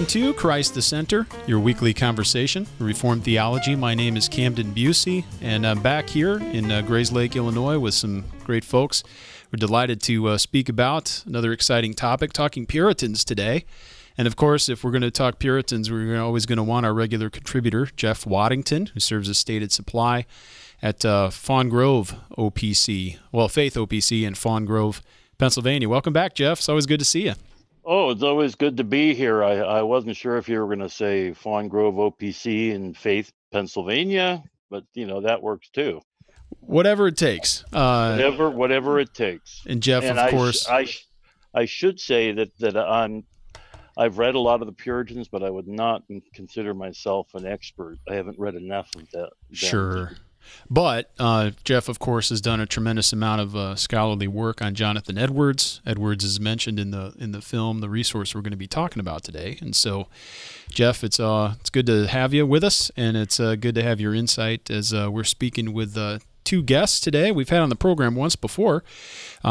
Welcome to Christ the Center, your weekly conversation, Reformed theology. My name is CAMDEN BUCEY, and I'm back here in Grays Lake, Illinois with some great folks. We're delighted to speak about another exciting topic, talking Puritans today. And of course, if we're going to talk Puritans, we're always going to want our regular contributor, Jeff Waddington, who serves as stated supply at Fawn Grove OPC, well, Faith OPC in Fawn Grove, Pennsylvania. Welcome back, Jeff. It's always good to see you. Oh, it's always good to be here. I wasn't sure if you were going to say Fawn Grove OPC in Faith, Pennsylvania, but, you know, that works too. Whatever it takes. Whatever it takes. And Jeff, of course. I should say that I've read a lot of the Puritans, but I would not consider myself an expert. I haven't read enough of that. Sure. But Jeff, of course, has done a tremendous amount of scholarly work on Jonathan Edwards. Edwards is mentioned in the film, the resource we're going to be talking about today. And so, Jeff, it's good to have you with us, and it's good to have your insight as we're speaking with two guests today we've had on the program once before.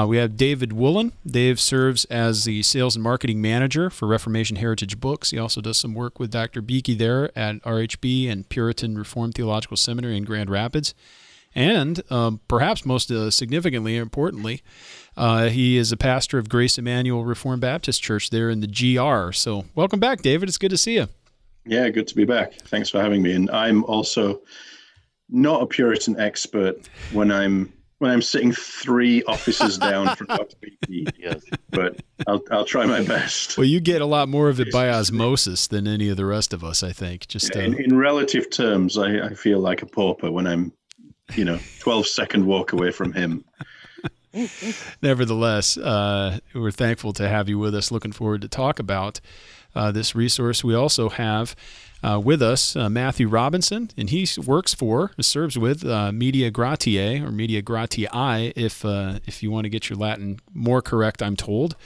We have David Woollin. Dave serves as the sales and marketing manager for Reformation Heritage Books. He also does some work with Dr. Beakey there at RHB and Puritan Reformed Theological Seminary in Grand Rapids. And perhaps most significantly and importantly, he is a pastor of Grace Emmanuel Reformed Baptist Church there in the GR. So welcome back, David. It's good to see you. Yeah, good to be back. Thanks for having me. And I'm also not a Puritan expert when I'm sitting three offices down from Dr. Beakey. Yes, but I'll try my best. Well, you get a lot more of it by osmosis than any of the rest of us, I think. Just in relative terms, I feel like a pauper when I'm 12-second walk away from him. Nevertheless, we're thankful to have you with us. Looking forward to talk about this resource. We also have with us Matthew Robinson, and he serves with Media Gratiae, or Media Gratiae, if you want to get your Latin more correct, I'm told,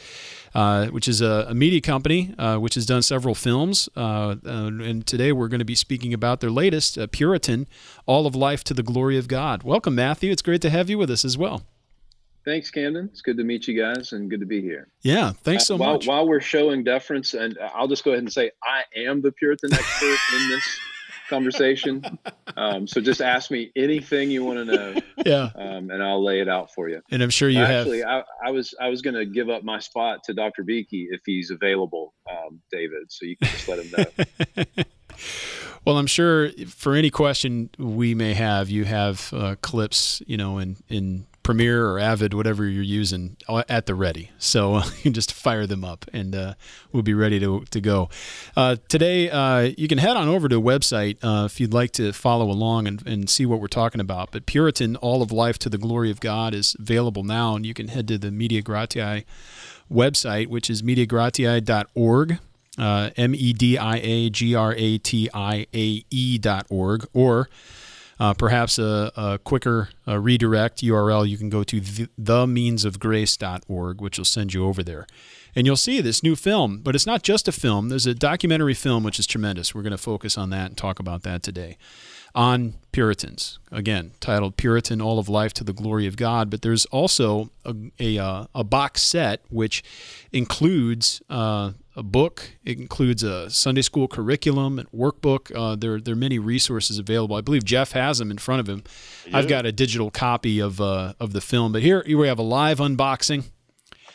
which is a media company which has done several films. And today we're going to be speaking about their latest, Puritan, All of Life to the Glory of God. Welcome, Matthew. It's great to have you with us as well. Thanks, CAMDEN. It's good to meet you guys and good to be here. Yeah, thanks so much. While we're showing deference, and I'll just go ahead and say I am the Puritan expert in this conversation. So just ask me anything you want to know, and I'll lay it out for you. And I'm sure you have. Actually, I was going to give up my spot to Dr. Beakey if he's available, David. So you can just let him know. Well, I'm sure for any question we may have, you have clips, in Premiere or Avid, whatever you're using, at the ready. So you can just fire them up, and we'll be ready to go. Today, you can head on over to a website if you'd like to follow along and see what we're talking about. But Puritan, All of Life to the Glory of God is available now, and you can head to the Media Gratiae website, which is mediagratiae.org. mediagratiae.org, or perhaps a quicker redirect URL, you can go to themeansofgrace.org, which will send you over there. And you'll see this new film, but it's not just a film. There's a documentary film, which is tremendous. We're going to focus on that and talk about that today, on Puritans, again, titled Puritan, All of Life to the Glory of God. But there's also a box set, which includes a book. It includes a Sunday school curriculum and workbook. There are many resources available. I believe Jeff has them in front of him. Yeah. I've got a digital copy of the film. But here we have a live unboxing.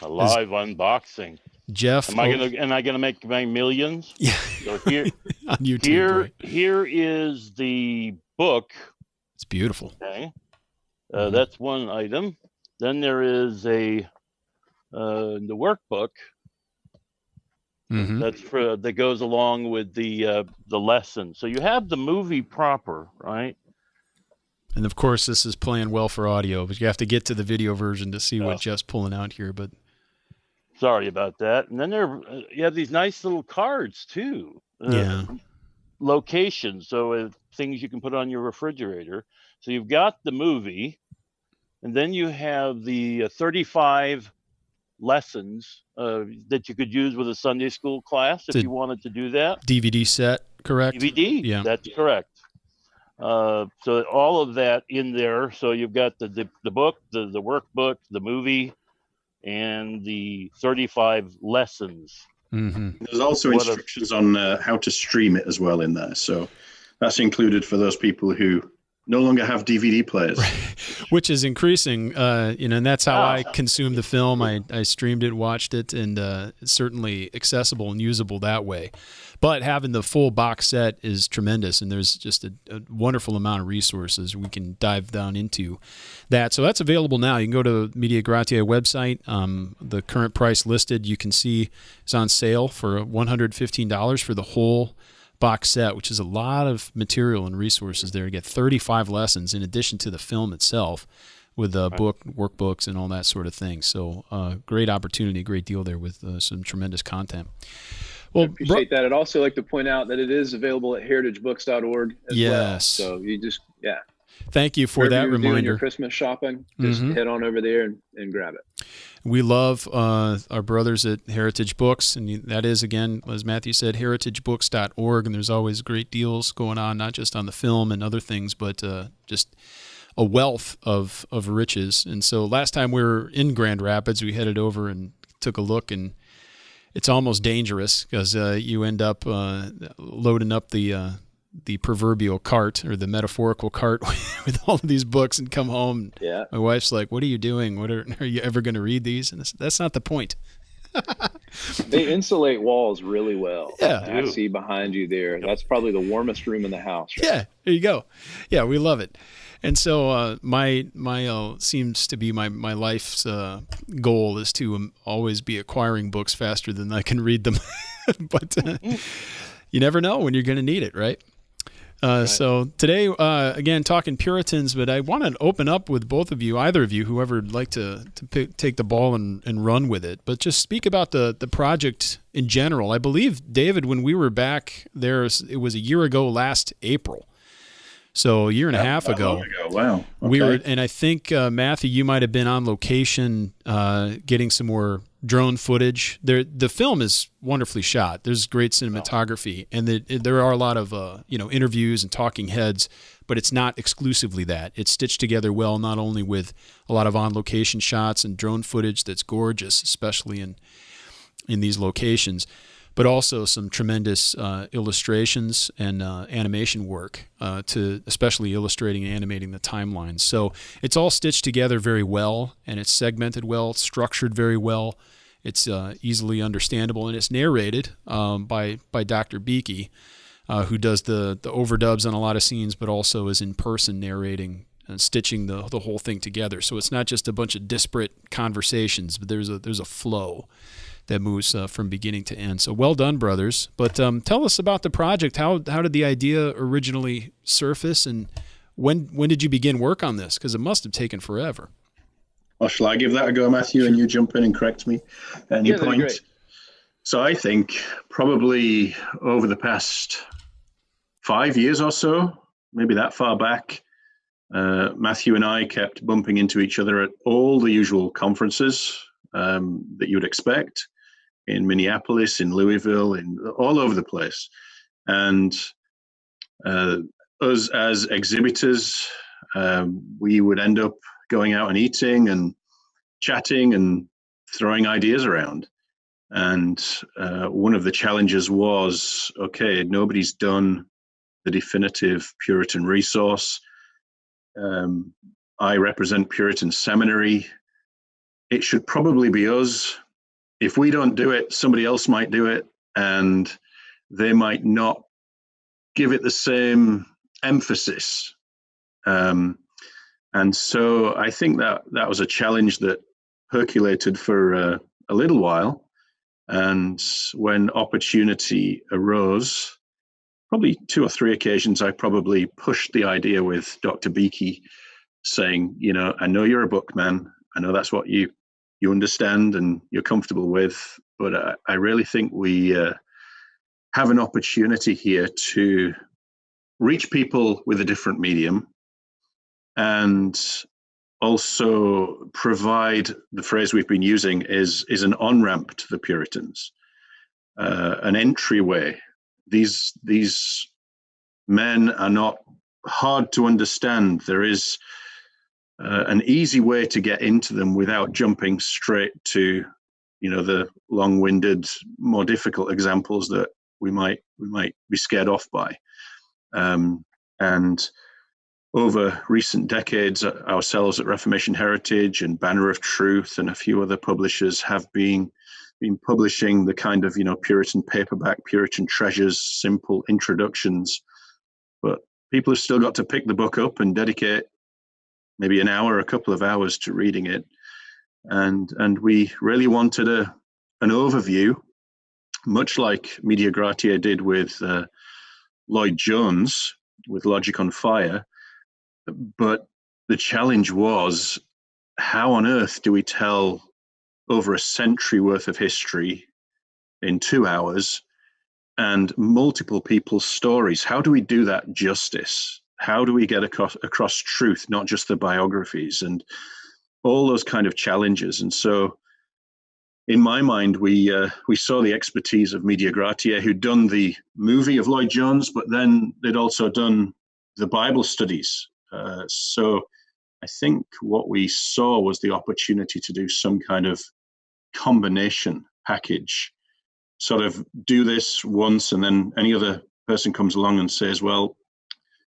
Unboxing. Jeff, am I gonna make my millions? Yeah. So here on YouTube. Right? Here is the book. It's beautiful. Okay. That's one item. Then there is the workbook. Mm-hmm. That goes along with the lesson. So you have the movie proper, right? And of course, this is playing well for audio, but you have to get to the video version to see what Jeff's pulling out here. But sorry about that. And then you have these nice little cards too. Locations, so things you can put on your refrigerator. So you've got the movie, and then you have the 35 lessons that you could use with a Sunday school class if you wanted to do that. DVD set, correct? DVD, yeah, that's correct. So all of that in there. So you've got the book, the workbook, the movie, and the 35 lessons Mm-hmm. There's also instructions on how to stream it as well in there. So that's included for those people who no longer have DVD players. Right. Which is increasing, and that's how I consumed the film. I streamed it, watched it, and it's certainly accessible and usable that way. But having the full box set is tremendous, and there's just a wonderful amount of resources we can dive down into that. So that's available now. You can go to Media Gratiae website. The current price listed, you can see, is on sale for $115 for the whole box set, which is a lot of material and resources there. You get 35 lessons in addition to the film itself, with book workbooks and all that sort of thing. So great opportunity, great deal there with some tremendous content. Well, I appreciate that. I'd also like to point out that it is available at heritagebooks.org as well. So you just, thank you for that reminder. Doing your Christmas shopping, just head on over there and grab it. We love our brothers at Heritage Books, and that is, again, as Matthew said, heritagebooks.org, and there's always great deals going on, not just on the film and other things, but just a wealth of riches. And so last time we were in Grand Rapids, we headed over and took a look, and it's almost dangerous because you end up loading up the proverbial cart, or the metaphorical cart, with all of these books, and come home. Yeah. My wife's like, "What are you doing? Are you ever going to read these?" And that's not the point. They insulate walls really well. Yeah. I see behind you there. That's probably the warmest room in the house. Right? Yeah. There you go. Yeah, we love it. And so my seems to be my life's goal is to always be acquiring books faster than I can read them. But you never know when you're going to need it, right? So today, again, talking Puritans, but I want to open up with both of you, either of you, whoever would like to take the ball and run with it, but just speak about the project in general. I believe, David, when we were back there, it was a year ago last April. So a year and a half ago. Wow. Okay. We were, and I think, Matthew, you might have been on location getting some more drone footage. The film is wonderfully shot. There's great cinematography, and there are a lot of interviews and talking heads, but it's not exclusively that. It's stitched together well, not only with a lot of on-location shots and drone footage that's gorgeous, especially in these locations, but also some tremendous illustrations and animation work to especially illustrating and animating the timelines. So it's all stitched together very well, and it's segmented well, it's structured very well. It's easily understandable, and it's narrated by Dr. BUCEY, who does the overdubs on a lot of scenes, but also is in person narrating and stitching the whole thing together. So it's not just a bunch of disparate conversations, but there's a flow that moves from beginning to end. So well done, brothers. But tell us about the project. How did the idea originally surface, and when did you begin work on this? Because it must have taken forever. Well, shall I give that a go, Matthew, and you jump in and correct me at any point? Great. So I think probably over the past 5 years or so, maybe that far back, Matthew and I kept bumping into each other at all the usual conferences that you would expect, in Minneapolis, in Louisville, in all over the place. And us as exhibitors, we would end up going out and eating and chatting and throwing ideas around. And one of the challenges was, okay, nobody's done the definitive Puritan resource. I represent Puritan Seminary. It should probably be us. If we don't do it, somebody else might do it, and they might not give it the same emphasis. And so I think that was a challenge that percolated for a little while. And when opportunity arose, probably 2 or 3 occasions, I probably pushed the idea with Dr. BUCEY, saying, I know you're a bookman. I know that's what you understand and you're comfortable with, but I really think we have an opportunity here to reach people with a different medium, and also provide, the phrase we've been using is an on-ramp to the Puritans, an entryway. These men are not hard to understand. There is an easy way to get into them without jumping straight to the long-winded, more difficult examples that we might be scared off by. And over recent decades, ourselves at Reformation Heritage and Banner of Truth and a few other publishers have been publishing the kind of, Puritan paperback, Puritan treasures, simple introductions. But people have still got to pick the book up and dedicate maybe an hour, a couple of hours to reading it. And we really wanted an overview, much like Media Gratiae did with Lloyd Jones, with Logic on Fire. But the challenge was, how on earth do we tell over a century worth of history in 2 hours and multiple people's stories? How do we do that justice? How do we get across truth, not just the biographies and all those kind of challenges? And so in my mind, we saw the expertise of Media Gratiae, who'd done the movie of Lloyd Jones, but then they'd also done the Bible studies. So I think what we saw was the opportunity to do some kind of combination package, sort of do this once, and then any other person comes along and says, well,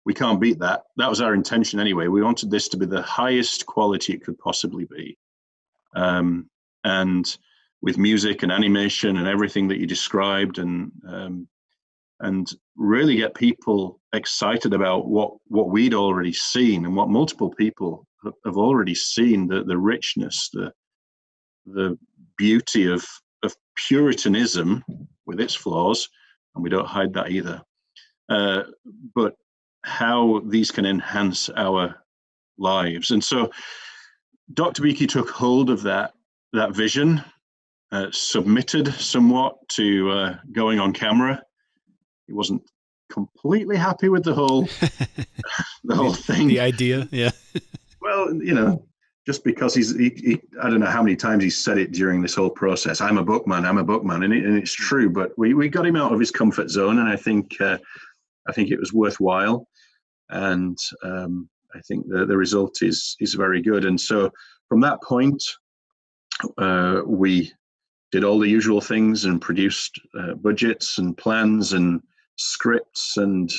we can't beat that. That was our intention anyway. We wanted this to be the highest quality it could possibly be. And with music and animation and everything that you described, and really get people excited about what we'd already seen and what multiple people have already seen, the richness, the beauty of Puritanism with its flaws, and we don't hide that either, but how these can enhance our lives. And so Dr. Beakey took hold of that vision, submitted somewhat to going on camera. He wasn't completely happy with the whole thing. The idea, yeah. Well, just because he I don't know how many times he's said it during this whole process. I'm a bookman, and it's true. But we got him out of his comfort zone, and I think it was worthwhile, and I think the result is very good. And so from that point, we did all the usual things and produced budgets and plans and scripts and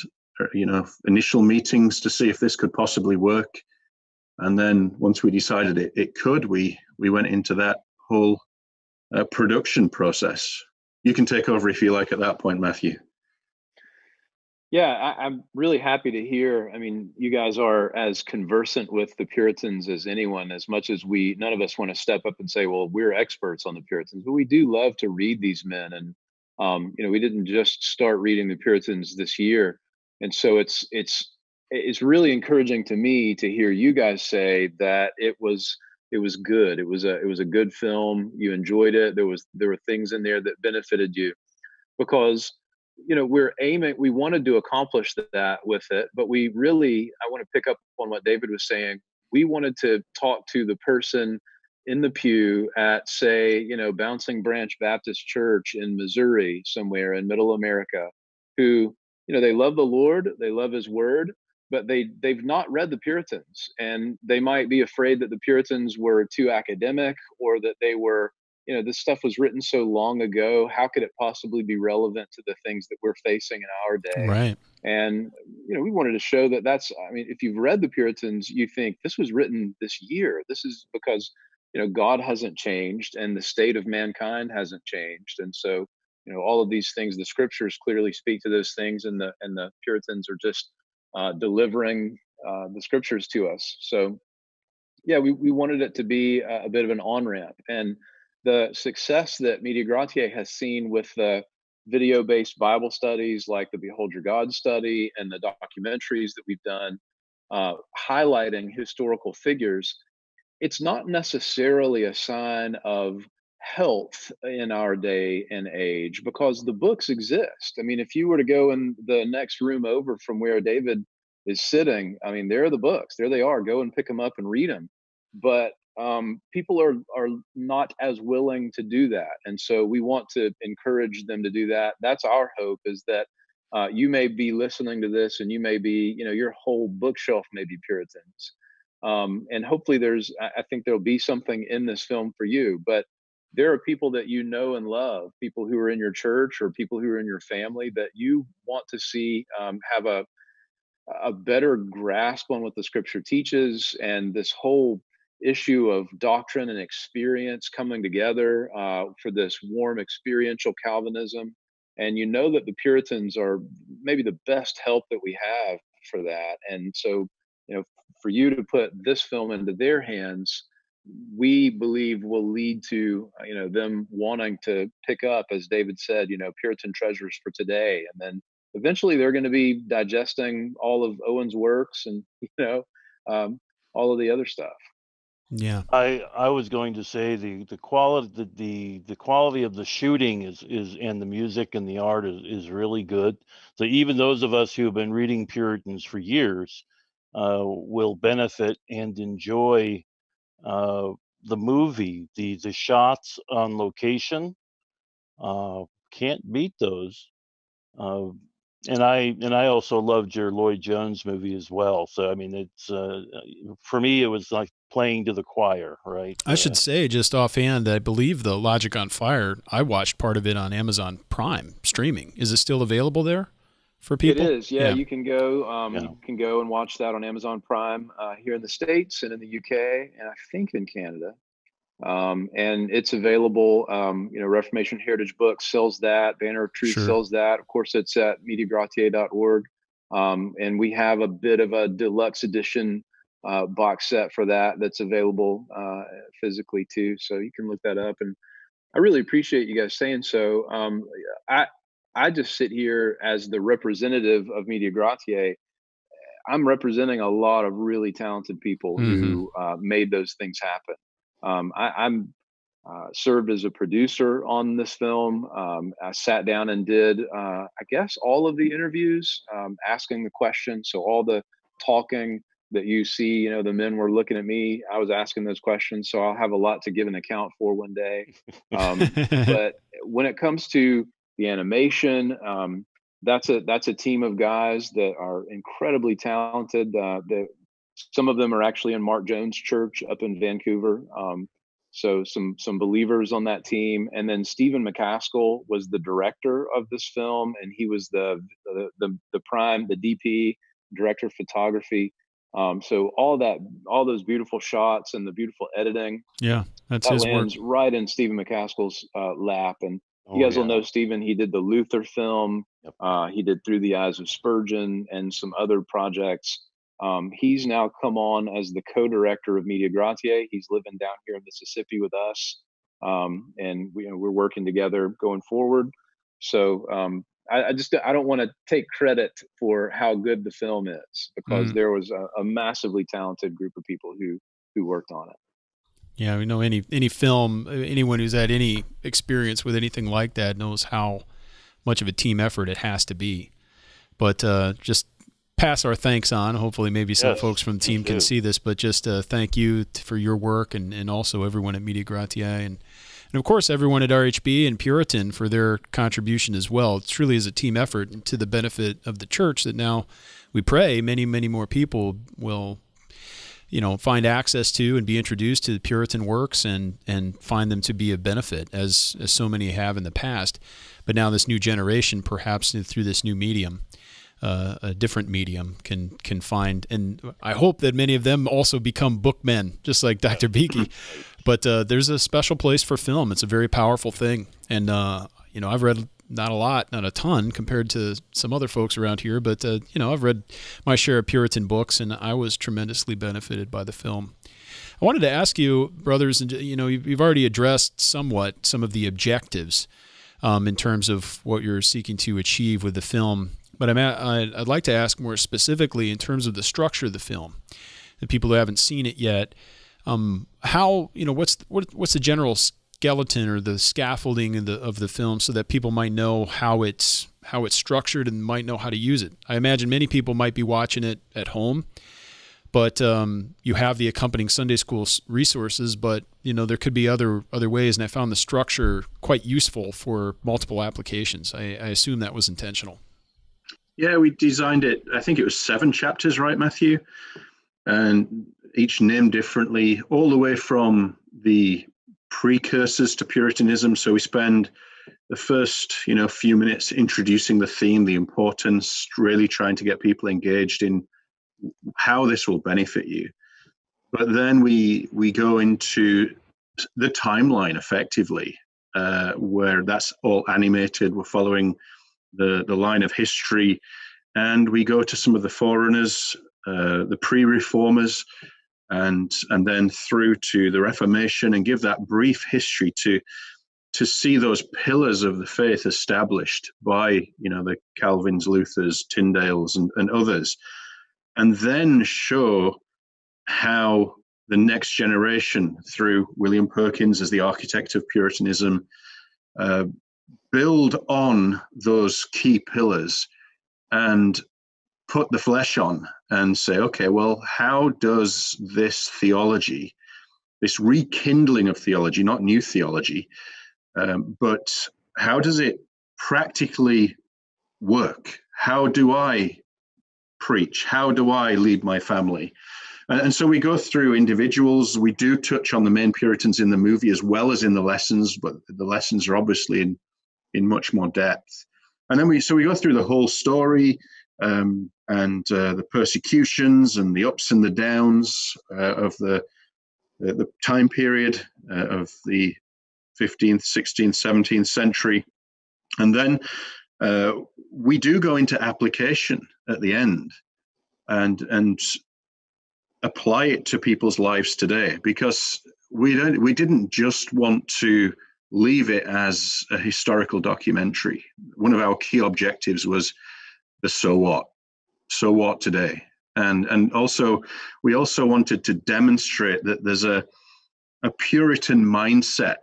initial meetings to see if this could possibly work. And then once we decided it could, we went into that whole production process. You can take over if you like at that point, Matthew. Yeah, I'm really happy to hear. I mean, you guys are as conversant with the Puritans as anyone, as much as none of us want to step up and say, well, we're experts on the Puritans, but we do love to read these men. And, we didn't just start reading the Puritans this year. And so it's really encouraging to me to hear you guys say that it was good. It was a good film. You enjoyed it. There were things in there that benefited you, because we wanted to accomplish that with it, but I want to pick up on what David was saying. We wanted to talk to the person in the pew at, say, Bouncing Branch Baptist Church in Missouri, somewhere in middle America, who, they love the Lord, they love his word, but they've not read the Puritans, and they might be afraid that the Puritans were too academic, or that they were, this stuff was written so long ago. How could it possibly be relevant to the things that we're facing in our day? Right. And, we wanted to show that if you've read the Puritans, you think this was written this year. This is because, God hasn't changed and the state of mankind hasn't changed. And so, all of these things, the scriptures clearly speak to those things, and the Puritans are just delivering the scriptures to us. So, yeah, we wanted it to be a bit of an on-ramp. And the success that Media Gratiae has seen with the video-based Bible studies, like the Behold Your God study and the documentaries that we've done, highlighting historical figures, it's not necessarily a sign of health in our day and age, because the books exist. I mean, if you were to go in the next room over from where David is sitting, I mean, there are the books. There they are. Go and pick them up and read them. But people are not as willing to do that. And so we want to encourage them to do that. That's our hope, is that you may be listening to this, and you may be, your whole bookshelf may be Puritans. And hopefully I think there'll be something in this film for you. But there are people that you know and love, people who are in your church or people who are in your family that you want to see have a better grasp on what the scripture teaches, and this whole issue of doctrine and experience coming together for this warm experiential Calvinism. And you know that the Puritans are maybe the best help that we have for that. And so, for you to put this film into their hands, we believe will lead to them wanting to pick up, as David said, Puritan treasures for today, and then eventually they're going to be digesting all of Owen's works and all of the other stuff. Yeah, I was going to say the quality the quality of the shooting is and the music and the art is really good. So even those of us who have been reading Puritans for years will benefit and enjoy the movie. The shots on location can't beat those. And I also loved your Lloyd Jones movie as well. So I mean, it's for me, it was like playing to the choir, right? I should say just offhand that I believe the Logic on Fire, I watched part of it on Amazon Prime streaming. Is it still available there for people? It is, yeah. You can go, you can go and watch that on Amazon Prime here in the States and in the UK, and I think in Canada. And it's available. Reformation Heritage Books sells that. Banner of Truth sells that. Of course, it's at MediaGratiae.org. And we have a bit of a deluxe edition box set for that's available physically too. So you can look that up. And I really appreciate you guys saying so. I just sit here as the representative of Media Gratiae. I'm representing a lot of really talented people who made those things happen. I'm served as a producer on this film. I sat down and did, I guess, all of the interviews, asking the questions. So all the talking that you see, the men were looking at me. I was asking those questions. So I'll have a lot to give an account for one day. But when it comes to the animation, that's a team of guys that are incredibly talented. Some of them are actually in Mark Jones' church up in Vancouver. So some believers on that team. And then Stephen McCaskill was the director of this film, and he was the DP, director of photography. So all those beautiful shots and the beautiful editing. Yeah, that lands work. right in Stephen McCaskill's lap. And you guys will know Stephen. He did the Luther film. Yep. He did Through the Eyes of Spurgeon and some other projects. He's now come on as the co-director of Media Gratiae. He's living down here in Mississippi with us, and we're working together going forward. So I don't want to take credit for how good the film is, because there was a massively talented group of people who worked on it. Yeah, we know any film, anyone who's had any experience with anything like that knows how much of a team effort it has to be. But just pass our thanks on. Hopefully maybe some folks from the team can see this, but just thank you for your work, and also everyone at Media Gratiae, and of course everyone at RHB and Puritan for their contribution as well. It truly is a team effort to the benefit of the church that now we pray many, many more people will find access to and be introduced to the Puritan works and find them to be of benefit, as so many have in the past. But now this new generation, perhaps through this new medium, a different medium, can find, and I hope that many of them also become bookmen, just like Dr. Beakey. But there's a special place for film. It's a very powerful thing, and I've read not a ton compared to some other folks around here, but I've read my share of Puritan books, and I was tremendously benefited by the film. I wanted to ask you, brothers, and you've already addressed somewhat some of the objectives in terms of what you're seeking to achieve with the film. But I'd like to ask more specifically in terms of the structure of the film. The people who haven't seen it yet, what's the general skeleton or the scaffolding of the film, so that people might know how it's structured and might know how to use it. I imagine many people might be watching it at home, but you have the accompanying Sunday school resources, but there could be other ways, and I found the structure quite useful for multiple applications. I assume that was intentional. Yeah, we designed it, I think it was 7 chapters, right, Matthew? And each named differently, all the way from the precursors to Puritanism. So we spend the first, few minutes introducing the theme, the importance, really trying to get people engaged in how this will benefit you. But then we go into the timeline effectively, where that's all animated. We're following the line of history, and we go to some of the forerunners, the pre-reformers, and then through to the Reformation, and give that brief history to see those pillars of the faith established by the Calvins, Luthers, Tyndales, and others, and then show how the next generation, through William Perkins as the architect of Puritanism, build on those key pillars and put the flesh on and say, okay, well, how does this theology, this rekindling of theology, not new theology, but how does it practically work? How do I preach? How do I lead my family? And so we go through individuals. We do touch on the main Puritans in the movie as well as in the lessons, but the lessons are obviously in much more depth. And then we go through the whole story, and the persecutions and the ups and the downs of the time period of the 15th, 16th, 17th century. And then we do go into application at the end and apply it to people's lives today, because we didn't just want to leave it as a historical documentary. One of our key objectives was the so what today, and also we also wanted to demonstrate that there's a Puritan mindset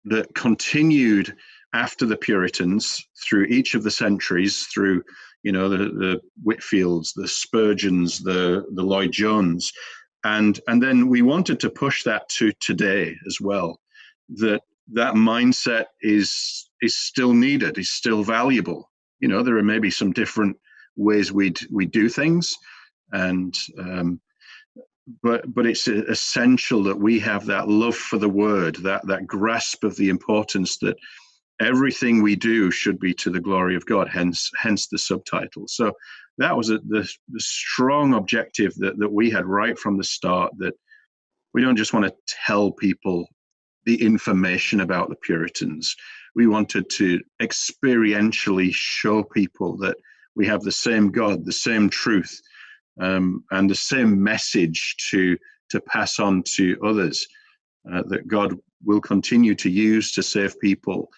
that continued after the Puritans through each of the centuries, through the Whitfields, the Spurgeons, the Lloyd Jones, and then we wanted to push that to today as well. That mindset is still needed, is still valuable. There are maybe some different ways we do things, and but it's essential that we have that love for the word, that grasp of the importance that everything we do should be to the glory of God, hence the subtitle. So that was the strong objective that we had right from the start, that we don't just want to tell people the information about the Puritans. We wanted to experientially show people that we have the same God, the same truth, and the same message to pass on to others, that God will continue to use to save people.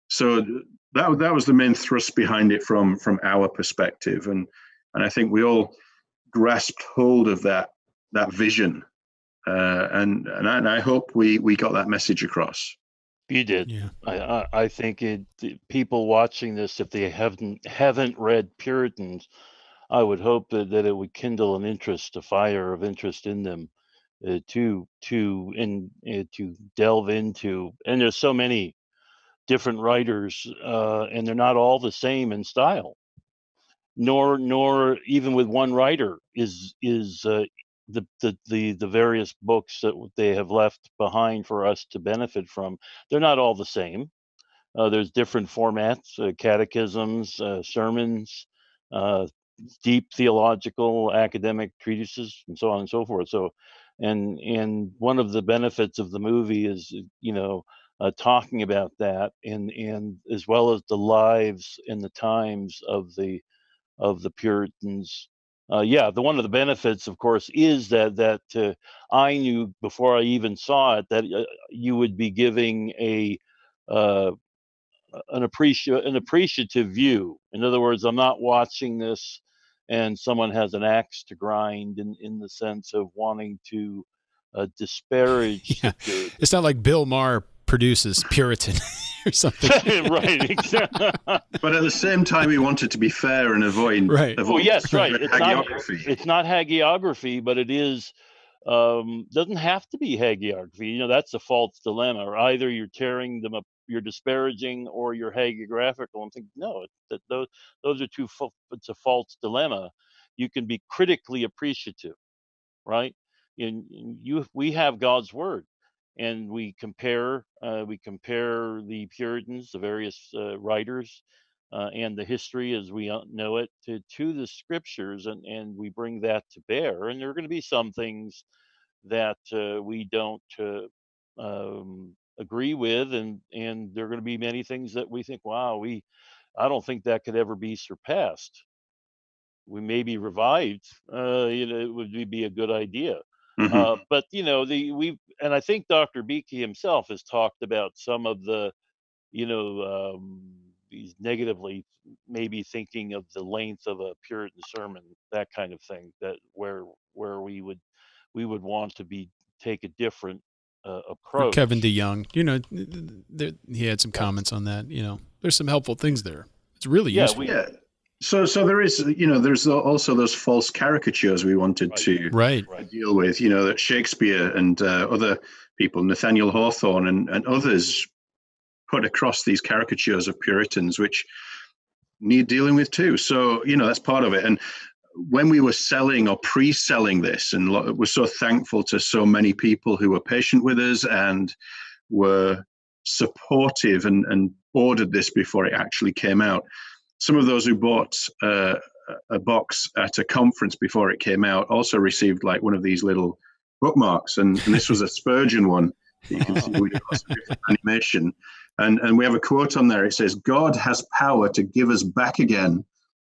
So that was the main thrust behind it from our perspective, and I think we all grasped hold of that vision, and I hope we got that message across. You did. Yeah. I think people watching this, if they haven't read Puritans, I would hope that it would kindle an interest, a fire of interest in them, to delve into. And there's so many different writers, and they're not all the same in style, nor even with one writer is the various books that they have left behind for us to benefit from. They're not all the same. There's different formats, catechisms, sermons, deep theological academic treatises, and so on and so forth. So, and one of the benefits of the movie is, talking about that, and as well as the lives and the times of the Puritans. One of the benefits, of course, is that I knew before I even saw it that you would be giving an appreciative view. In other words, I'm not watching this and someone has an axe to grind in the sense of wanting to disparage the Puritans. It's not like Bill Maher produces Puritan or something. Right, exactly. But at the same time, we want it to be fair and avoid. Right. Hagiography. It's not hagiography, but it is. Doesn't have to be hagiography. That's a false dilemma. Or either you're tearing them up, you're disparaging, or you're hagiographical. I'm thinking, no, those are two. It's a false dilemma. You can be critically appreciative, right? We have God's word, and we compare the Puritans, the various writers, and the history as we know it to the scriptures, and we bring that to bear. And there are going to be some things that we don't agree with, and there are going to be many things that we think, wow, I don't think that could ever be surpassed. We may be revived. It would be a good idea. Mm-hmm. But and I think Dr. Beakey himself has talked about some of the, he's negatively maybe thinking of the length of a Puritan sermon, that kind of thing, that where we would want to take a different Or approach. Kevin DeYoung, he had some comments on that. There's some helpful things there. It's really useful. So there is, there's also those false caricatures we wanted to deal with, that Shakespeare and other people, Nathaniel Hawthorne and others, put across these caricatures of Puritans, which need dealing with too. So, that's part of it. And when we were selling or pre-selling this, and we're so thankful to so many people who were patient with us and were supportive and ordered this before it actually came out. Some of those who bought a box at a conference before it came out also received like one of these little bookmarks, and this was a Spurgeon one. You can see we did lots of different animation, and we have a quote on there. It says, "God has power to give us back again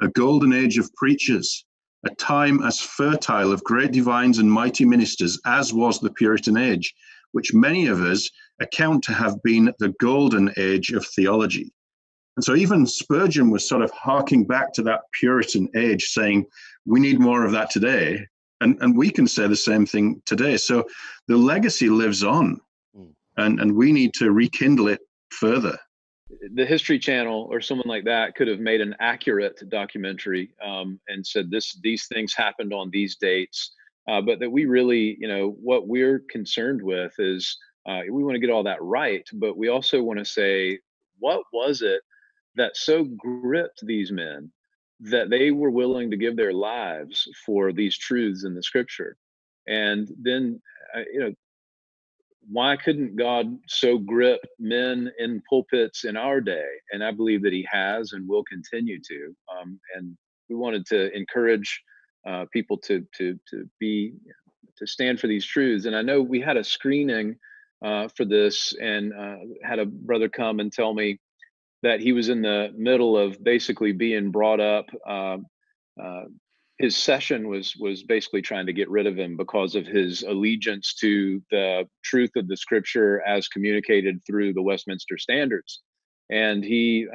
a golden age of preachers, a time as fertile of great divines and mighty ministers as was the Puritan age, which many of us account to have been the golden age of theology." And so even Spurgeon was sort of harking back to that Puritan age, saying, we need more of that today. And we can say the same thing today. So the legacy lives on, and we need to rekindle it further. The History Channel or someone like that could have made an accurate documentary and said these things happened on these dates. But that we really, what we're concerned with is we want to get all that right, but we also want to say, what was it that so gripped these men that they were willing to give their lives for these truths in the scripture? And then, why couldn't God so grip men in pulpits in our day? And I believe that he has and will continue to. And we wanted to encourage people to stand for these truths. And I know we had a screening for this, and had a brother come and tell me that he was in the middle of basically being brought up. His session was basically trying to get rid of him because of his allegiance to the truth of the scripture as communicated through the Westminster Standards. And he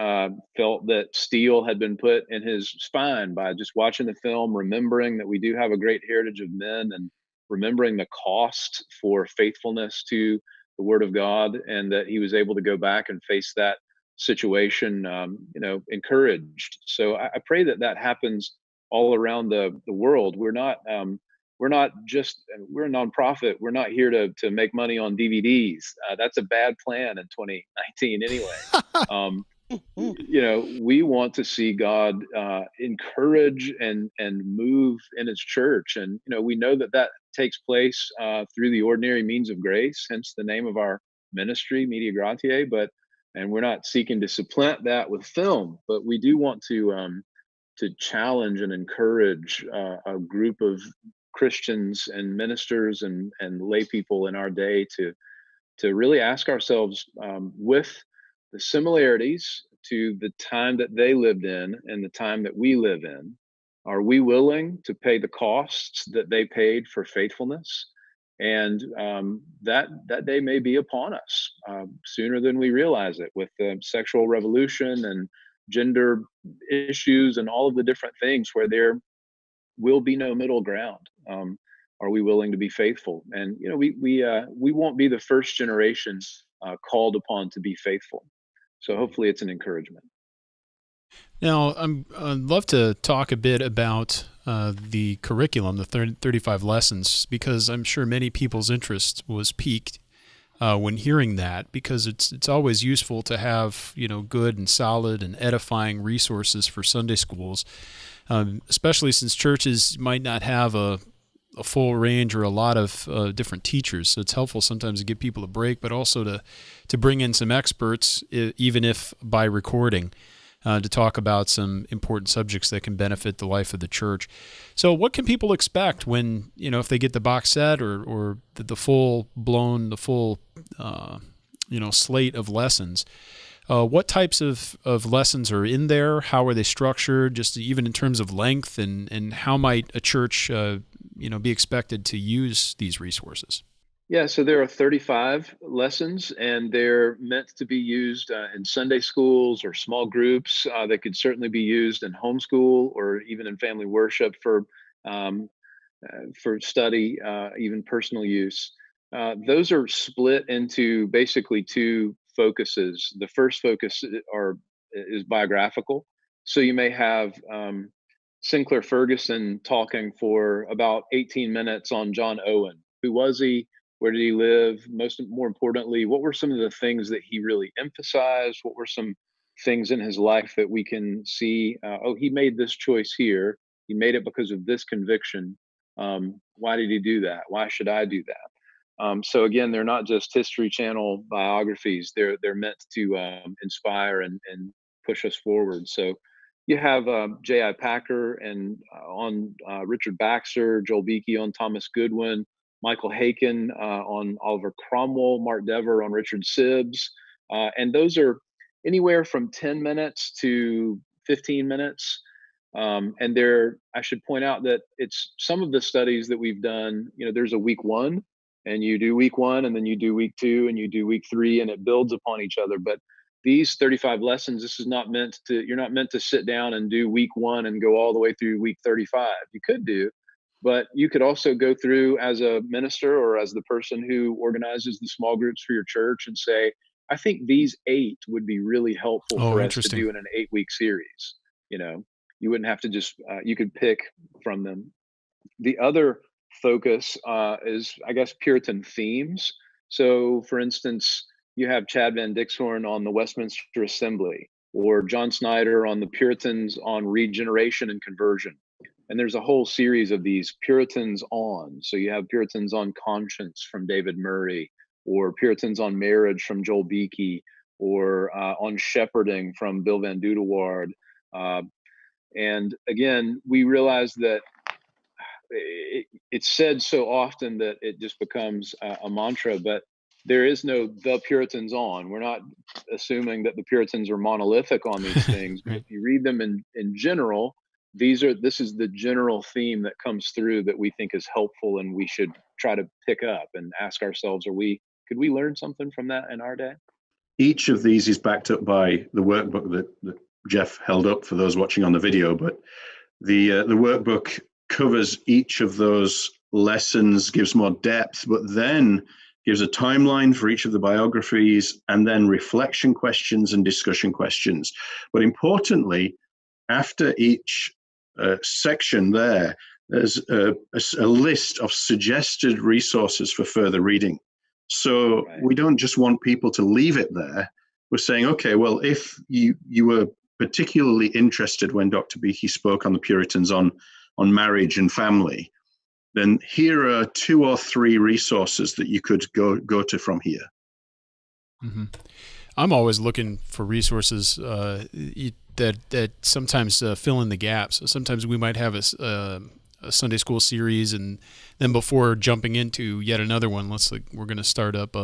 felt that steel had been put in his spine by just watching the film, remembering that we do have a great heritage of men, and remembering the cost for faithfulness to the Word of God, and that he was able to go back and face that situation, encouraged. So I pray that happens all around the world. We're not just, we're a nonprofit. We're not here to make money on DVDs. That's a bad plan in 2019 anyway. We want to see God encourage and move in his church. And, we know that takes place through the ordinary means of grace, hence the name of our ministry, Media Gratiae. And we're not seeking to supplant that with film, but we do want to challenge and encourage a group of Christians and ministers and lay people in our day to really ask ourselves, with the similarities to the time that they lived in and the time that we live in, are we willing to pay the costs that they paid for faithfulness? And that day may be upon us sooner than we realize it, with the sexual revolution and gender issues and all of the different things where there will be no middle ground. Are we willing to be faithful? And we won't be the first generation called upon to be faithful. So hopefully it's an encouragement. Now, I'd love to talk a bit about the curriculum, the 35 lessons, because I'm sure many people's interest was piqued when hearing that, because it's always useful to have good and solid and edifying resources for Sunday schools, especially since churches might not have a full range or a lot of different teachers. So it's helpful sometimes to give people a break, but also to bring in some experts, even if by recording, to talk about some important subjects that can benefit the life of the church. So what can people expect when, if they get the box set or the full slate of lessons? What types of lessons are in there? How are they structured, just even in terms of length, and how might a church be expected to use these resources? Yeah, so there are 35 lessons, and they're meant to be used in Sunday schools or small groups. They could certainly be used in homeschool or even in family worship for study, even personal use. Those are split into basically two focuses. The first focus is biographical. So you may have Sinclair Ferguson talking for about 18 minutes on John Owen. Who was he? Where did he live? More importantly, what were some of the things that he really emphasized? What were some things in his life that we can see? He made this choice here. He made it because of this conviction. Why did he do that? Why should I do that? So again, they're not just History Channel biographies. They're meant to inspire and push us forward. So you have J.I. Packer and on Richard Baxter, Joel Beakey on Thomas Goodwin, Michael Haken on Oliver Cromwell, Mark Dever on Richard Sibbes. And those are anywhere from 10 minutes to 15 minutes. And I should point out that it's some of the studies that we've done, there's a week one, and you do week one, and then you do week two, and you do week three, and it builds upon each other. But these 35 lessons, you're not meant to sit down and do week one and go all the way through week 35. You could do, but you could also go through as a minister or as the person who organizes the small groups for your church and say, I think these 8 would be really helpful for us to do in an 8-week series. You wouldn't have to just, you could pick from them. The other focus is, I guess, Puritan themes. So for instance, you have Chad Van Dixhorn on the Westminster Assembly, or John Snyder on the Puritans on regeneration and conversion. And there's a whole series of these Puritans on. So you have Puritans on conscience from David Murray, or Puritans on marriage from Joel Beakey, or on shepherding from Bill Van Dudeward. And again, we realize that it's said so often that it just becomes a mantra, but there is no the Puritans on. We're not assuming that the Puritans are monolithic on these things. But if you read them in general, this is the general theme that comes through that we think is helpful, and we should try to pick up and ask ourselves, could we learn something from that in our day? Each of these is backed up by the workbook that Jeff held up for those watching on the video, but the workbook covers each of those lessons, gives more depth, but then gives a timeline for each of the biographies, and then reflection questions and discussion questions. But importantly, after each section there's a list of suggested resources for further reading. So we don't just want people to leave it there. We're saying, okay, well, if you were particularly interested when Dr. Beakey spoke on the Puritans on marriage and family, then here are 2 or 3 resources that you could go to from here. Mm-hmm. I'm always looking for resources that sometimes fill in the gaps. So sometimes we might have a Sunday school series, and then before jumping into yet another one, we're going to start up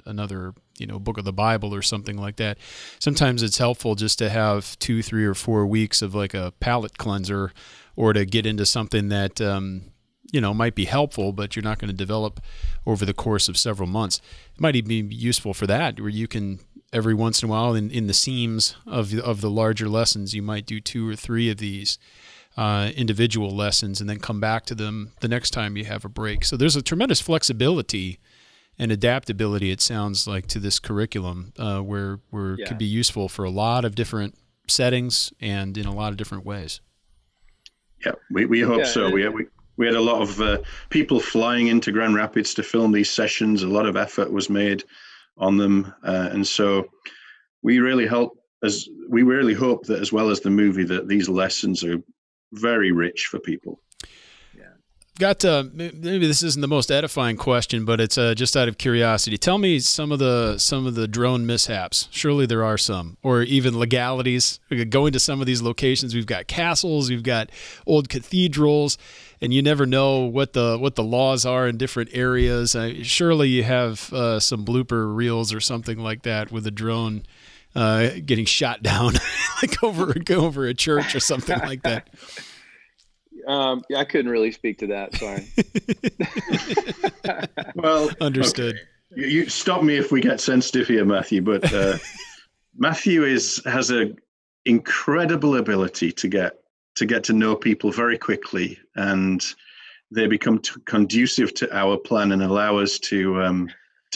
another book of the Bible or something like that. Sometimes it's helpful just to have 2, 3, or 4 weeks of like a palate cleanser, or to get into something that might be helpful, but you're not going to develop over the course of several months. It might even be useful for that, where you can every once in a while in the seams of the larger lessons, you might do 2 or 3 of these individual lessons and then come back to them the next time you have a break. So there's a tremendous flexibility and adaptability, it sounds like, to this curriculum where it could be useful for a lot of different settings and in a lot of different ways. Yeah, we hope so. We had a lot of people flying into Grand Rapids to film these sessions. A lot of effort was made on them, and so we really hope that, as well as the movie, that these lessons are very rich for people. maybe this isn't the most edifying question, but it's just out of curiosity. Tell me some of the drone mishaps. Surely there are some, or even legalities. Going to some of these locations, we've got castles, we've got old cathedrals, and you never know what the laws are in different areas. Surely you have some blooper reels or something like that with a drone getting shot down, like over a church or something like that. I couldn't really speak to that. Sorry. Well, understood. Okay. You stop me if we get sensitive here, Matthew. But Matthew has an incredible ability to get to know people very quickly, and they become conducive to our plan and allow us to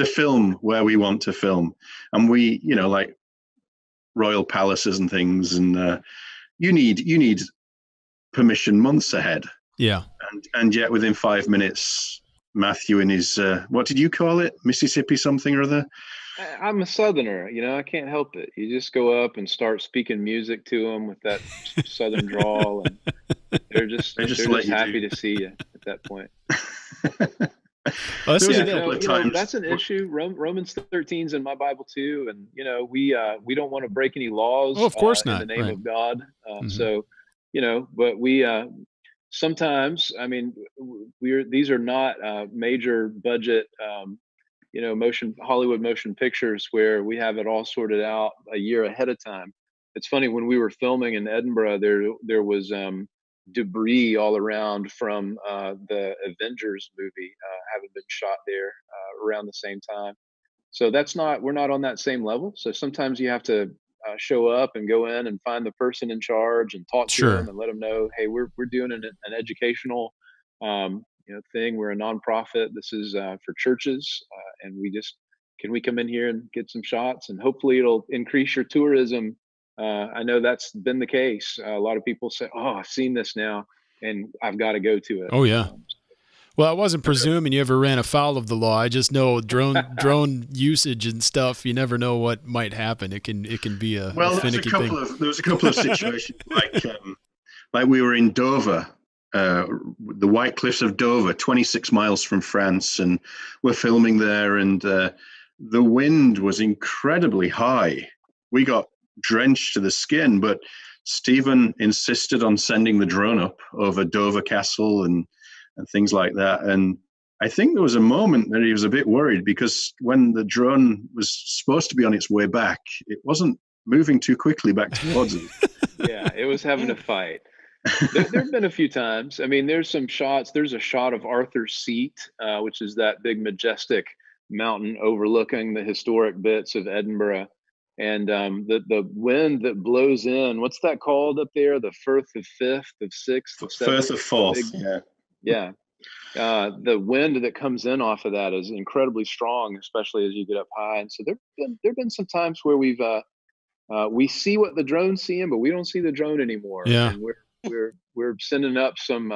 film where we want to film. And we, like royal palaces and things, and you need permission months ahead. Yeah. And yet within 5 minutes, Matthew in his, what did you call it? Mississippi something or other? I'm a Southerner, I can't help it. You just go up and start speaking music to them with that Southern drawl, and they're just happy to see you at that point. Well, that's an issue. Romans 13's in my Bible too, and we don't want to break any laws. Of course not. In the name of God. So, but we sometimes. I mean, these are not major budget. Hollywood motion pictures where we have it all sorted out a year ahead of time. It's funny, when we were filming in Edinburgh, there was debris all around from the Avengers movie having been shot there around the same time. So we're not on that same level. So sometimes you have to show up and go in and find the person in charge and talk to them and let them know, hey, we're doing an educational thing. We're a nonprofit. This is for churches, and can we come in here and get some shots, and hopefully it'll increase your tourism. I know that's been the case. A lot of people say, oh, I've seen this now and I've got to go to it. Oh yeah. Well, I wasn't presuming you ever ran afoul of the law. I just know drone usage and stuff. You never know what might happen. It can be a finicky thing. There was a couple of situations like we were in Dover, the White Cliffs of Dover, 26 miles from France, and we're filming there, and the wind was incredibly high. We got drenched to the skin, but Stephen insisted on sending the drone up over Dover Castle and things like that. And I think there was a moment that he was a bit worried, because when the drone was supposed to be on its way back, it wasn't moving too quickly back towards us. Yeah, it was having a fight. There have been a few times. I mean, there's some shots. There's a shot of Arthur's Seat, which is that big, majestic mountain overlooking the historic bits of Edinburgh. And the wind that blows in, what's that called up there? The Firth of Fifth, of Sixth, of Seventh? Firth of Fourth, yeah. The wind that comes in off of that is incredibly strong, especially as you get up high. And so there've been some times where we see what the drone's seeing, but we don't see the drone anymore. Yeah. And we're sending up some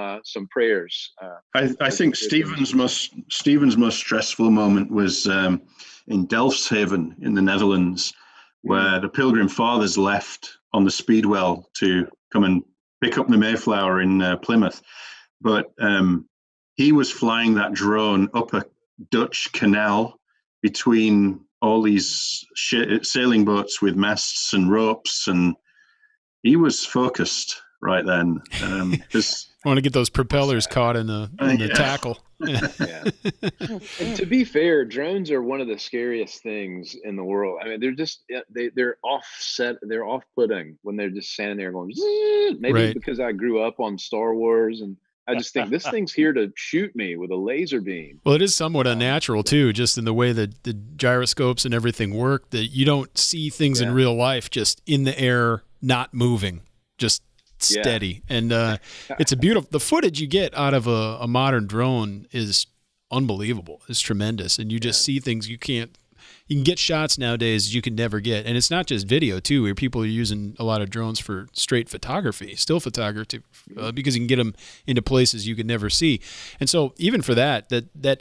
prayers. I think Stephen's most stressful moment was in Delfshaven in the Netherlands, where the Pilgrim Fathers left on the Speedwell to come and pick up the Mayflower in Plymouth. But he was flying that drone up a Dutch canal between all these sailing boats with masts and ropes, and he was focused right then. I want to get those propellers caught in the tackle. Yeah. And to be fair, drones are one of the scariest things in the world. I mean, they're offset, they're off-putting when they're just standing there going, zzz. Maybe because I grew up on Star Wars, and I just think this thing's here to shoot me with a laser beam. Well, it is somewhat unnatural too, just in the way that the gyroscopes and everything work, that you don't see things in real life just in the air, not moving, just steady. And it's the footage you get out of a modern drone is unbelievable. It's tremendous. And you just see things you can't you can get shots nowadays you can never get. And it's not just video too, where people are using a lot of drones for straight photography, still photography, because you can get them into places you could never see. And so even for that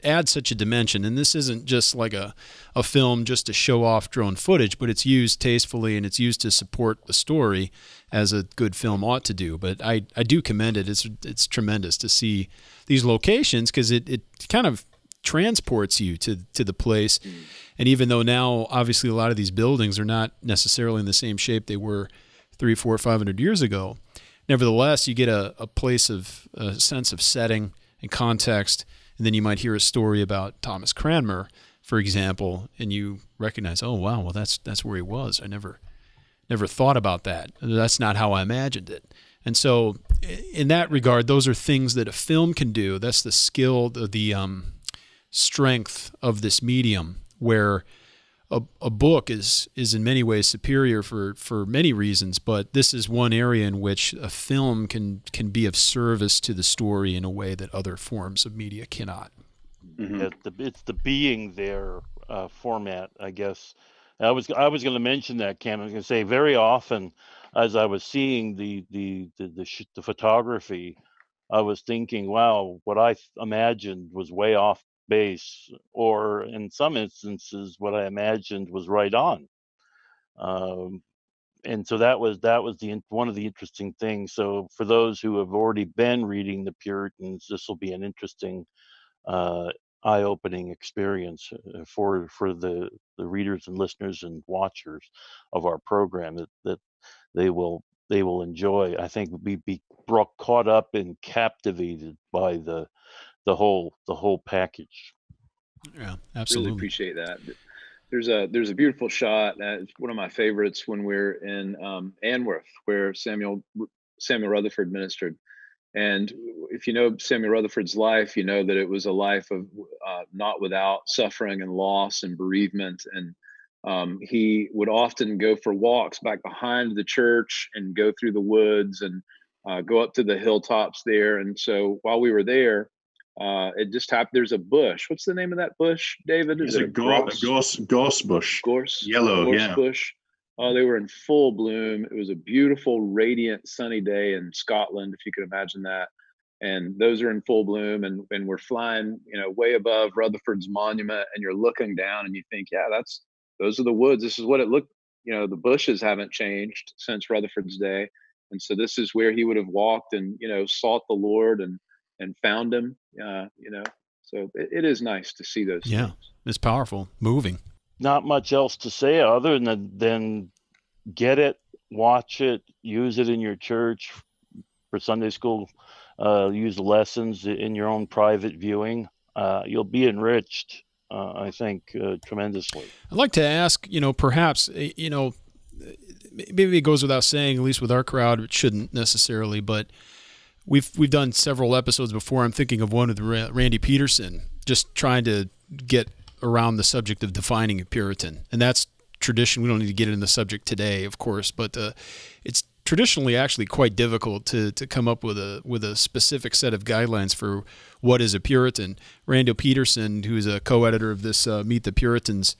adds such a dimension. And this isn't just like a film just to show off drone footage, but it's used tastefully and it's used to support the story as a good film ought to do. But I do commend it. It's tremendous to see these locations, because it kind of transports you to the place. And even though now obviously a lot of these buildings are not necessarily in the same shape they were 300, 400, 500 years ago, nevertheless you get a place of a sense of setting and context. And then you might hear a story about Thomas Cranmer, for example, and you recognize, oh wow, well that's where he was. I never thought about that. That's not how I imagined it. And so in that regard, those are things that a film can do. That's the skill, the strength of this medium, where a book is in many ways superior for many reasons, but this is one area in which a film can be of service to the story in a way that other forms of media cannot. Mm-hmm. It's the being there format, I guess. I was going to mention that, Cam. I was going to say, very often as I was seeing the photography, I was thinking, wow, what I imagined was way off base, or in some instances, what I imagined was right on. And so that was one of the interesting things. So for those who have already been reading the Puritans, this will be an interesting eye-opening experience for the readers and listeners and watchers of our program, that they will enjoy. I think be caught up and captivated by the whole package. Yeah, absolutely. Really appreciate that. There's a beautiful shot. It's one of my favorites when we're in Anworth, where Samuel Rutherford ministered. And if you know Samuel Rutherford's life, you know that it was a life of not without suffering and loss and bereavement. And he would often go for walks back behind the church and go through the woods and go up to the hilltops there. And so while we were there, it just happened. There's a bush. What's the name of that bush, David? Is it a gorse bush? Gorse, yellow, gorse yeah. bush. Oh, they were in full bloom. It was a beautiful, radiant, sunny day in Scotland, if you could imagine that. And those are in full bloom, and we're flying, way above Rutherford's monument, and you're looking down, and you think, yeah, those are the woods. This is what it looked. The bushes haven't changed since Rutherford's day, and so this is where he would have walked and sought the Lord and found him. So it is nice to see those. Yeah, things. It's powerful, moving. Not much else to say other than get it, watch it, use it in your church for Sunday school, use the lessons in your own private viewing. You'll be enriched, I think, tremendously. I'd like to ask, perhaps, maybe it goes without saying, at least with our crowd, it shouldn't necessarily, but we've done several episodes before. I'm thinking of one with Randy Peterson, just trying to get around the subject of defining a Puritan. And that's tradition. We don't need to get into the subject today, of course, but it's traditionally actually quite difficult to come up with a specific set of guidelines for what is a Puritan. Randy Peterson, who's a co-editor of this Meet the Puritans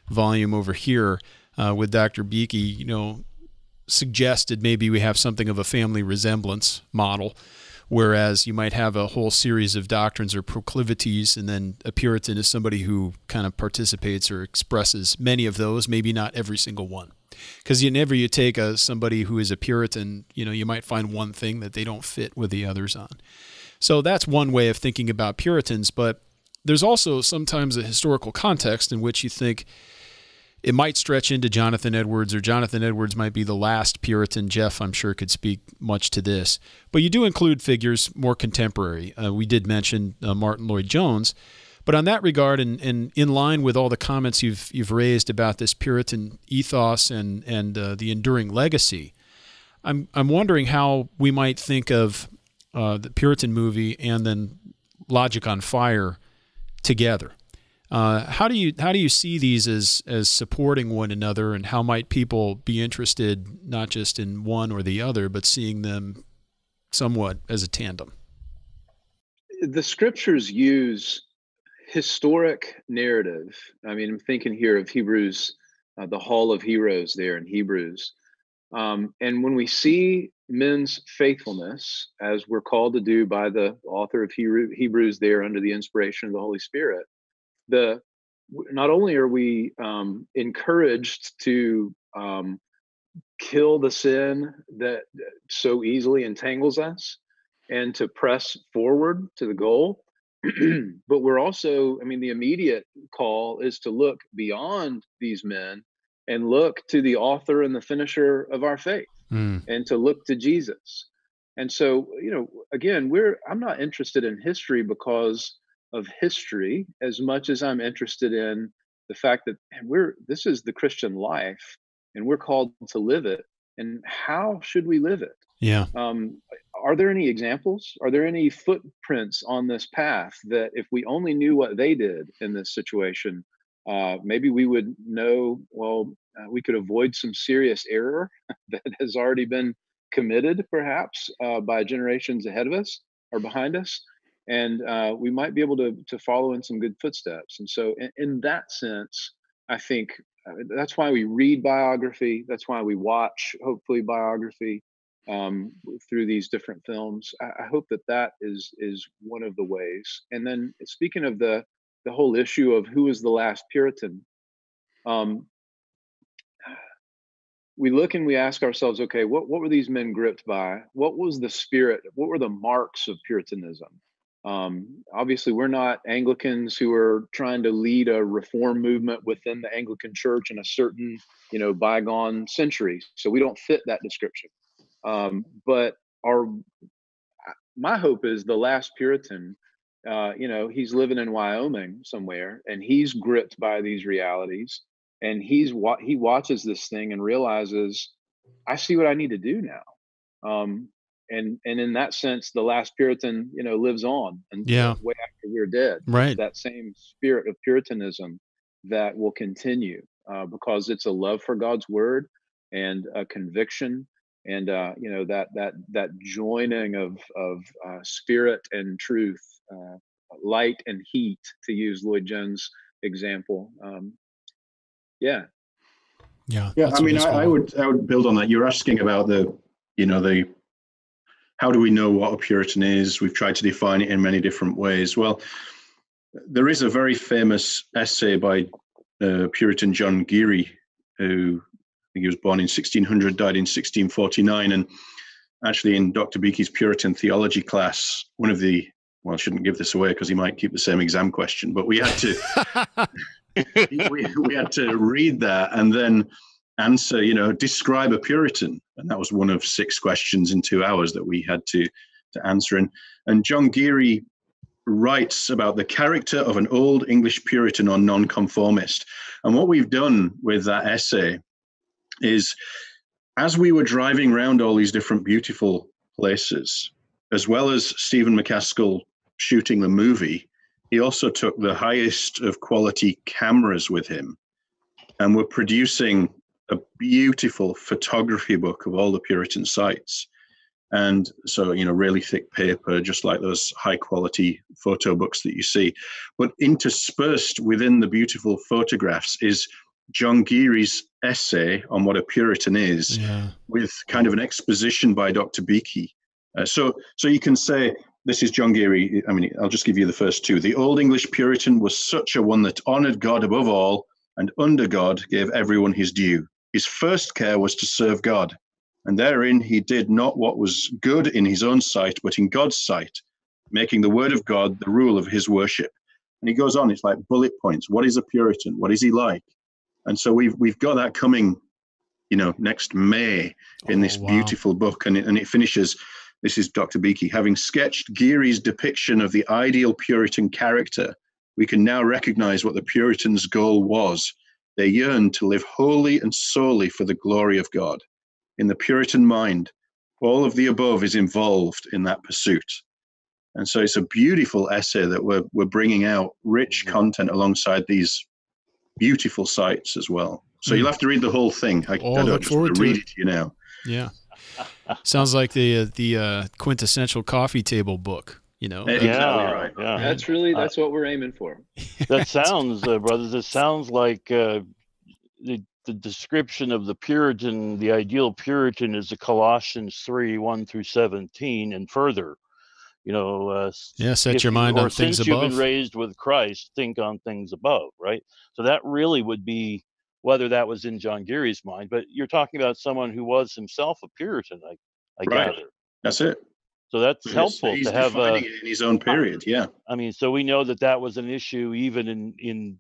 volume over here with Dr. Beakey, suggested maybe we have something of a family resemblance model, whereas you might have a whole series of doctrines or proclivities, and then a Puritan is somebody who kind of participates or expresses many of those, maybe not every single one. Because whenever you take somebody who is a Puritan, you might find one thing that they don't fit with the others on. So that's one way of thinking about Puritans, but there's also sometimes a historical context in which you think it might stretch into Jonathan Edwards, or Jonathan Edwards might be the last Puritan. Jeff, I'm sure, could speak much to this. But you do include figures more contemporary. We did mention Martin Lloyd-Jones. But on that regard, and in line with all the comments you've raised about this Puritan ethos and the enduring legacy, I'm wondering how we might think of the Puritan movie and then Logic on Fire together. How do you see these as supporting one another, and how might people be interested not just in one or the other, but seeing them somewhat as a tandem? The scriptures use historic narrative. I mean, I'm thinking here of Hebrews, the Hall of Heroes there in Hebrews. And when we see men's faithfulness, as we're called to do by the author of Hebrews there under the inspiration of the Holy Spirit, not only are we encouraged to kill the sin that so easily entangles us and to press forward to the goal, but we're also, I mean, the immediate call is to look beyond these men and look to the author and the finisher of our faith, and to look to Jesus. And so, again, I'm not interested in history because of history as much as I'm interested in the fact that this is the Christian life and we're called to live it. And how should we live it? Yeah. Are there any examples? Are there any footprints on this path that if we only knew what they did in this situation, maybe we would know, we could avoid some serious error that has already been committed perhaps by generations ahead of us or behind us. And we might be able to follow in some good footsteps. And so in that sense, I think that's why we read biography. That's why we watch, hopefully, biography through these different films. I hope that is one of the ways. And then speaking of the whole issue of who was the last Puritan, we look and we ask ourselves, okay, what were these men gripped by? What was the spirit? What were the marks of Puritanism? Obviously, we're not Anglicans who are trying to lead a reform movement within the Anglican Church in a certain, bygone century. So we don't fit that description. But my hope is the last Puritan, he's living in Wyoming somewhere, and he's gripped by these realities, and he watches this thing and realizes, I see what I need to do now. And in that sense, the last Puritan, lives on, and way after we're dead. Right. That same spirit of Puritanism that will continue because it's a love for God's word and a conviction, and that joining of spirit and truth, light and heat, to use Lloyd Jones' example. Yeah. I mean, I would build on that. You're asking about the how do we know what a Puritan is? We've tried to define it in many different ways. Well, there is a very famous essay by Puritan John Geary, who I think he was born in 1600, died in 1649. And actually in Dr. Beakey's Puritan theology class, I shouldn't give this away because he might keep the same exam question, but we had to, we had to read that and then answer, describe a Puritan. And that was one of 6 questions in 2 hours that we had to answer. And John Geary writes about the character of an old English Puritan or nonconformist. And what we've done with that essay is, as we were driving around all these different beautiful places, as well as Stephen McCaskill shooting the movie, he also took the highest of quality cameras with him. And we're producing a beautiful photography book of all the Puritan sites. And so, really thick paper, just like those high quality photo books that you see. But interspersed within the beautiful photographs is John Geary's essay on what a Puritan is, with kind of an exposition by Dr. Beakey. So you can say, this is John Geary. I mean, I'll just give you the first 2. The old English Puritan was such a one that honored God above all, and under God gave everyone his due. His first care was to serve God, and therein he did not what was good in his own sight, but in God's sight, making the word of God the rule of his worship. And he goes on, it's like bullet points. What is a Puritan? What is he like? And so we've got that coming, next May in this beautiful book. And it finishes, this is Dr. Beakey, having sketched Geary's depiction of the ideal Puritan character, we can now recognize what the Puritans' goal was. They yearned to live wholly and solely for the glory of God. In the Puritan mind, all of the above is involved in that pursuit. And so it's a beautiful essay that we're bringing out rich content alongside these beautiful sites as well. So you'll have to read the whole thing. I don't look just forward to read it. it to you now. Yeah. Sounds like the quintessential coffee table book, Exactly right. Yeah. That's what we're aiming for. That sounds, brothers, it sounds like the description of the Puritan, the ideal Puritan, is the Colossians 3:1-17 and further. Set your mind on things since you've been above. raised with Christ, think on things above, right? So that really would be, whether that was in John Geary's mind, but you're talking about someone who was himself a Puritan, I Right. gather. That's it. So that's helpful He's to have defining it in his own period. Yeah. I mean, so we know that was an issue even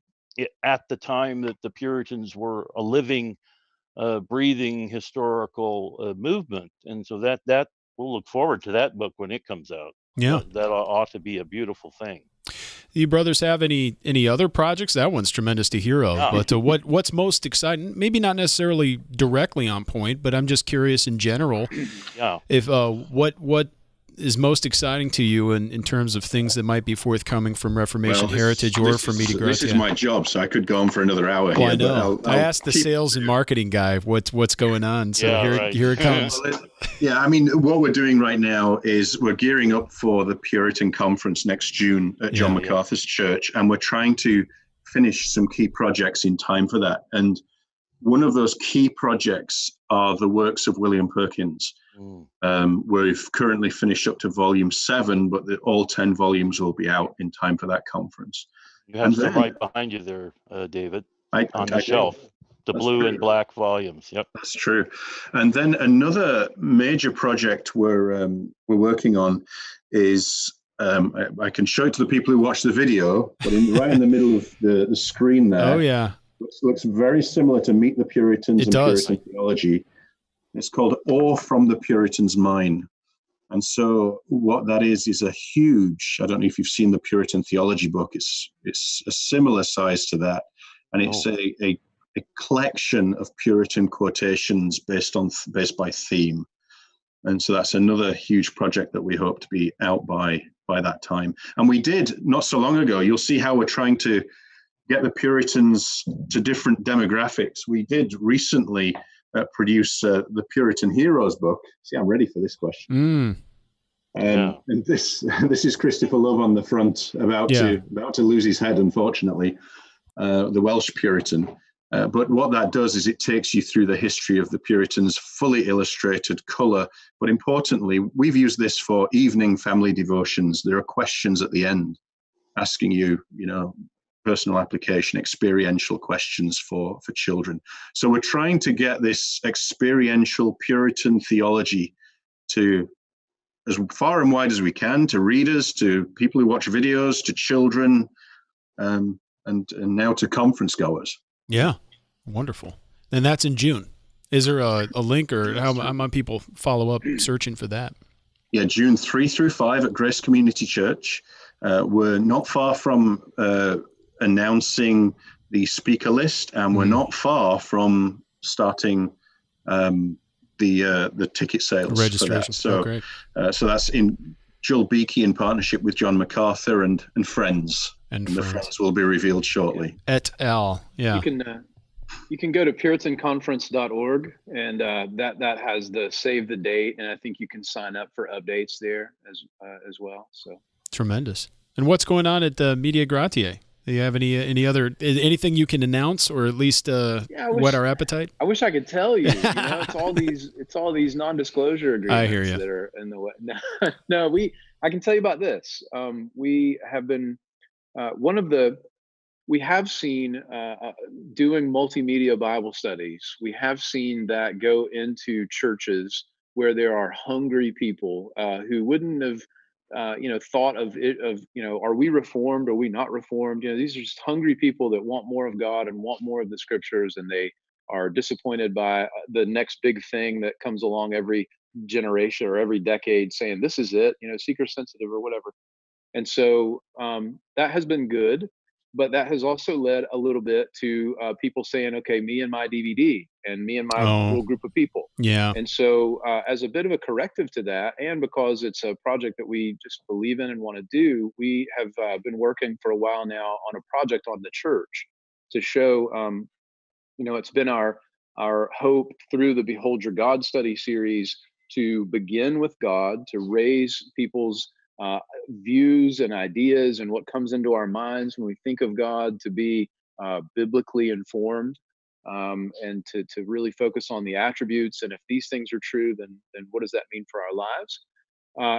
at the time that the Puritans were a living, breathing historical movement, and so that we'll look forward to that book when it comes out. Yeah, that ought to be a beautiful thing. You brothers have any other projects? That one's tremendous to hear of. But what's most exciting? Maybe not necessarily directly on point, but I'm just curious in general. Yeah. If what is most exciting to you in terms of things that might be forthcoming from Reformation Heritage or from Media Gratiae? This is my job, so I could go on for another hour. Well, I know. I asked the sales and marketing guy what's going on. So here it comes. Yeah, I mean, what we're doing right now is we're gearing up for the Puritan Conference next June at John MacArthur's church, and we're trying to finish some key projects in time for that. And one of those key projects are the works of William Perkins. We've currently finished up to volume 7, but all 10 volumes will be out in time for that conference. You have some right behind you there, David, on the shelf. The blue and black volumes. Yep, that's true. And then another major project we're working on is I can show it to the people who watch the video, but right in the middle of the screen there. Oh yeah, looks very similar to Meet the Puritans and Puritan theology. It's called Ore from the Puritan's Mine. And so what that is a huge, I don't know if you've seen the Puritan theology book, it's a similar size to that. And it's a collection of Puritan quotations based by theme. And so that's another huge project that we hope to be out by that time. And we did not so long ago. You'll see how we're trying to get the Puritans to different demographics. We did recently produce the Puritan Heroes book. See, I'm ready for this question. And this is Christopher Love on the front, about to lose his head, unfortunately, the Welsh Puritan. But what that does is it takes you through the history of the Puritans, fully illustrated, color. But importantly, we've used this for evening family devotions. There are questions at the end asking you, personal application, experiential questions for children. So we're trying to get this experiential Puritan theology to as far and wide as we can, to readers, to people who watch videos, to children, and now to conference goers. Yeah, wonderful. And that's in June. Is there a link, or how might people follow up searching for that? Yeah, June 3 through 5 at Grace Community Church. We're not far from announcing the speaker list, and we're not far from starting the ticket sales, registration. So, so that's in Joel Beakey in partnership with John MacArthur and friends. And the friends will be revealed shortly. Et al. Yeah. You can go to puritanconference.org, and that has the save the date, and I think you can sign up for updates there as well. So tremendous. And what's going on at Media Gratiae? Do you have anything you can announce, or at least whet our appetite? I wish I could tell you. It's all these non-disclosure agreements that are in the way. No, I can tell you about this. We have been we have seen doing multimedia Bible studies. We have seen that go into churches where there are hungry people who wouldn't have thought of it, are we reformed? Are we not reformed? These are just hungry people that want more of God and want more of the scriptures, and they are disappointed by the next big thing that comes along every generation or every decade saying, this is it, seeker sensitive or whatever. And so that has been good, but that has also led a little bit to people saying, okay, me and my DVD and me and my little group of people. Yeah. And so as a bit of a corrective to that, and because it's a project that we just believe in and want to do, we have been working for a while now on a project on the church to show, it's been our hope through the Behold Your God study series to begin with God, to raise people's views and ideas and what comes into our minds when we think of God to be biblically informed, and to really focus on the attributes. And if these things are true, then what does that mean for our lives?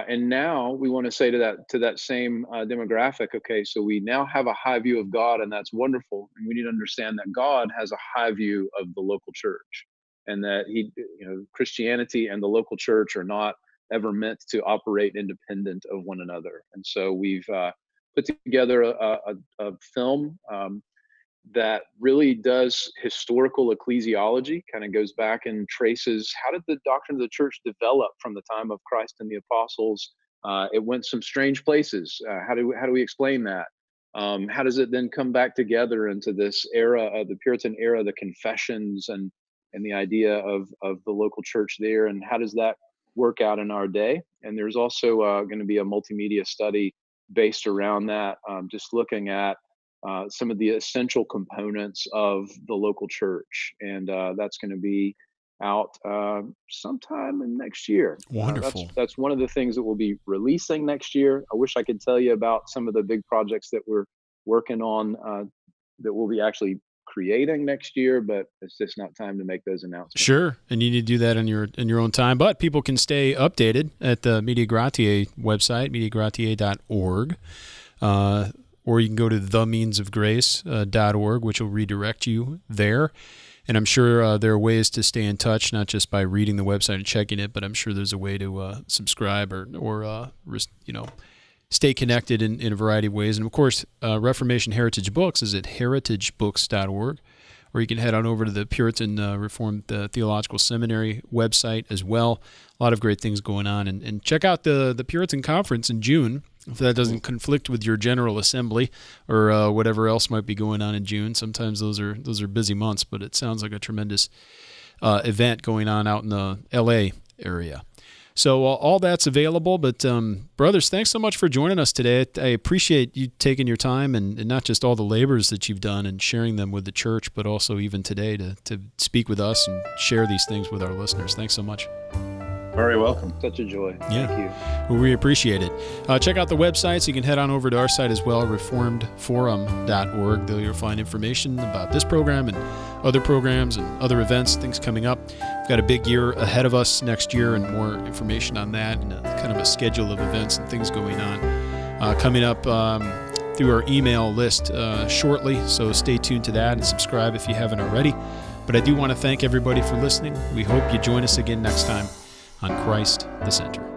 And now we want to say to that same demographic, okay, so we now have a high view of God, and that's wonderful. And we need to understand that God has a high view of the local church, and that Christianity and the local church are not ever meant to operate independent of one another. And so we've put together a film that really does historical ecclesiology, kind of goes back and traces how did the doctrine of the church develop from the time of Christ and the apostles. It went some strange places. How do we explain that? How does it then come back together into this era of the Puritan era, the confessions and the idea of the local church there, and how does that work out in our day? And there's also going to be a multimedia study based around that, just looking at some of the essential components of the local church, and that's going to be out sometime in next year. Wonderful. That's one of the things that we'll be releasing next year. I wish I could tell you about some of the big projects that we're working on that we'll be actually creating next year, but it's just not time to make those announcements. Sure, and you need to do that in your own time. But people can stay updated at the Media Gratiae website, mediagratiae.org. Or you can go to themeansofgrace.org, which will redirect you there. And I'm sure there are ways to stay in touch, not just by reading the website and checking it, but I'm sure there's a way to subscribe or stay connected in a variety of ways. And of course, Reformation Heritage Books is at heritagebooks.org, or you can head on over to the Puritan Reformed Theological Seminary website as well. A lot of great things going on. And check out the Puritan Conference in June, if that doesn't conflict with your General Assembly or whatever else might be going on in June. Sometimes those are busy months, but it sounds like a tremendous event going on out in the L.A. area. So all that's available. But brothers, thanks so much for joining us today. I appreciate you taking your time and not just all the labors that you've done and sharing them with the church, but also even today to speak with us and share these things with our listeners. Thanks so much. Very welcome. Such a joy. Yeah. Thank you. Well, we appreciate it. Check out the websites. You can head on over to our site as well, reformedforum.org. There you'll find information about this program and other programs and other events, things coming up. We've got a big year ahead of us next year and more information on that and kind of a schedule of events and things going on coming up through our email list shortly. So stay tuned to that and subscribe if you haven't already. But I do want to thank everybody for listening. We hope you join us again next time on Christ the Center.